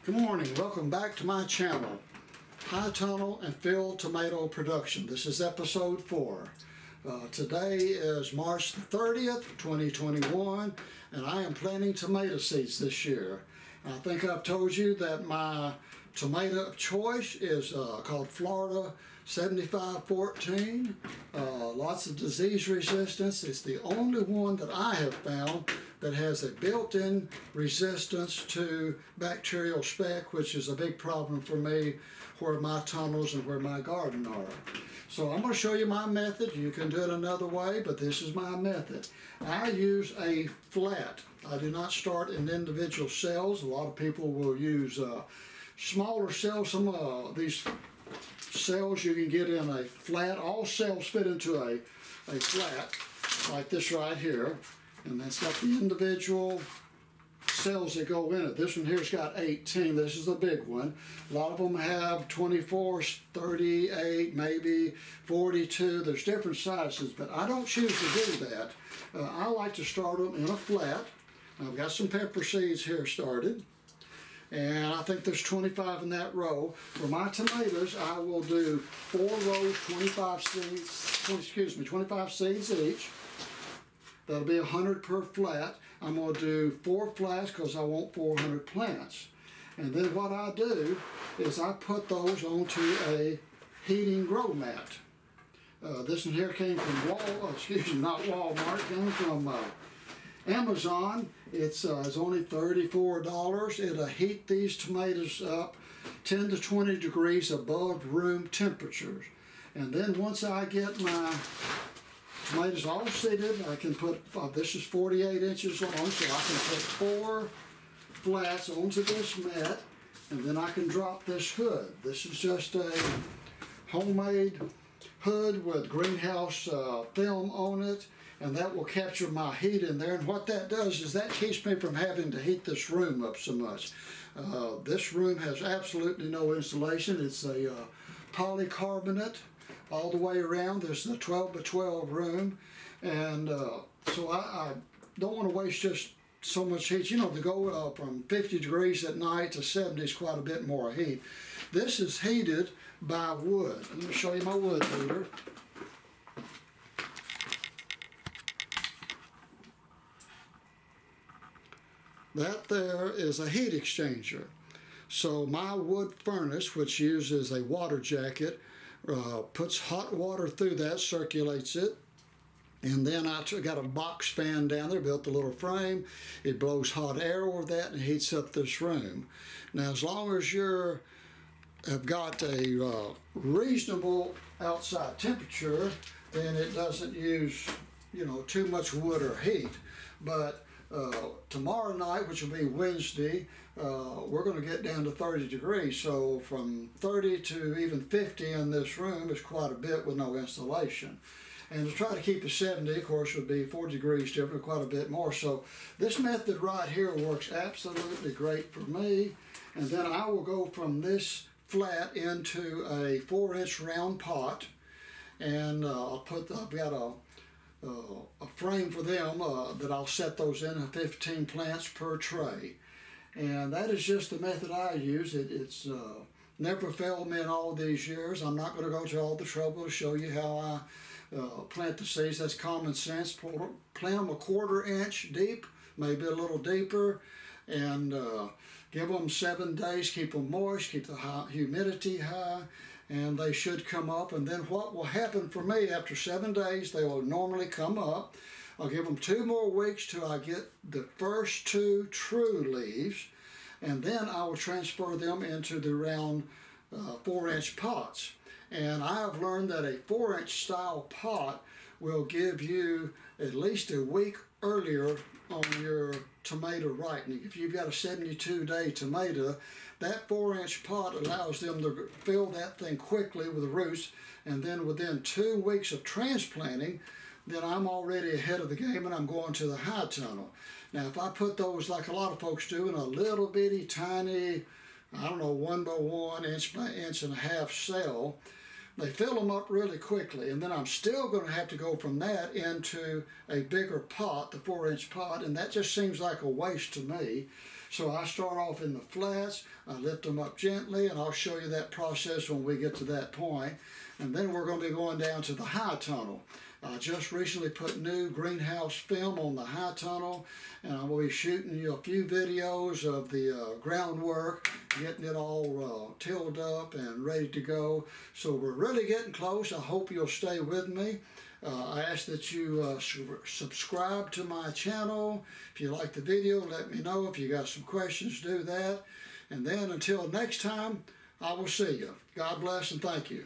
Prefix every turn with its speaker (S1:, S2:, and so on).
S1: Good morning, welcome back to my channel, High Tunnel and Field Tomato Production. This is episode 4. Today is March the 30th, 2021, and I am planting tomato seeds this year. I think I've told you that my tomato of choice is called Florida 7514. Lots of disease resistance. It's the only one that I have found that has a built-in resistance to bacterial speck, which is a big problem for me where my tunnels and where my garden are. So I'm going to show you my method. You can do it another way, but this is my method. I use a flat. I do not start in individual cells. A lot of people will use smaller cells. Some of these cells you can get in a flat. All cells fit into a flat like this right here. And that's got the individual cells that go in it. This one here's got 18. This is the big one. A lot of them have 24, 38, maybe 42. There's different sizes, but I don't choose to do that. I like to start them in a flat. I've got some pepper seeds here started, and I think there's 25 in that row. For my tomatoes, I will do 4 rows, 25 seeds each. That'll be 100 per flat. I'm going to do 4 flats because I want 400 plants. And then what I do is I put those onto a heating grow mat. This one here came from Walmart, came from Amazon. It's only $34. It'll heat these tomatoes up 10 to 20 degrees above room temperatures. And then once I get my tomatoes all seeded, I can put, this is 48 inches long, so I can put 4 flats onto this mat, and then I can drop this hood. This is just a homemade hood with greenhouse film on it, and that will capture my heat in there. And what that does is that keeps me from having to heat this room up so much. This room has absolutely no insulation. It's a polycarbonate all the way around. There's a 12 by 12 room, and so I don't want to waste just so much heat. You know, to go from 50 degrees at night to 70 is quite a bit more heat. This is heated by wood. I'm going to show you my wood heater. That there is a heat exchanger. So my wood furnace, which uses a water jacket, puts hot water through that, circulates it, and then I got a box fan down there, built a little frame. It blows hot air over that and heats up this room. Now, as long as you have got a reasonable outside temperature, then it doesn't use, you know, too much wood or heat. But tomorrow night, which will be Wednesday, we're going to get down to 30 degrees. So from 30 to even 50 in this room is quite a bit with no insulation. And to try to keep it 70, of course, would be 4 degrees different, quite a bit more. So this method right here works absolutely great for me. And then I will go from this flat into a 4-inch round pot, and I've got a frame for them that I'll set those in, 15 plants per tray. And that is just the method I use. It's never failed me in all these years. I'm not going to go to all the trouble to show you how I plant the seeds. That's common sense. Plant them a 1/4 inch deep, maybe a little deeper, and give them 7 days. Keep them moist, keep the humidity high, and they should come up. And then what will happen for me, after 7 days, they will normally come up. I'll give them 2 more weeks till I get the first 2 true leaves, and then I will transfer them into the round 4-inch pots. And I have learned that a 4-inch style pot will give you at least a week earlier on your tomato ripening. If you've got a 72-day tomato, that 4-inch pot allows them to fill that thing quickly with the roots, and then within 2 weeks of transplanting, then I'm already ahead of the game and I'm going to the high tunnel. Now, if I put those, like a lot of folks do, in a little bitty tiny, I don't know, 1 by 1, inch by inch and a half cell, they fill them up really quickly, and then I'm still going to have to go from that into a bigger pot, the 4-inch pot, and that just seems like a waste to me. So I start off in the flats, I lift them up gently, and I'll show you that process when we get to that point. And then we're going to be going down to the high tunnel. I just recently put new greenhouse film on the high tunnel, and I will be shooting you a few videos of the groundwork, getting it all tilled up and ready to go. So we're really getting close. I hope you'll stay with me. I ask that you subscribe to my channel. If you like the video, let me know. If you got some questions, do that. And then until next time, I will see you. God bless and thank you.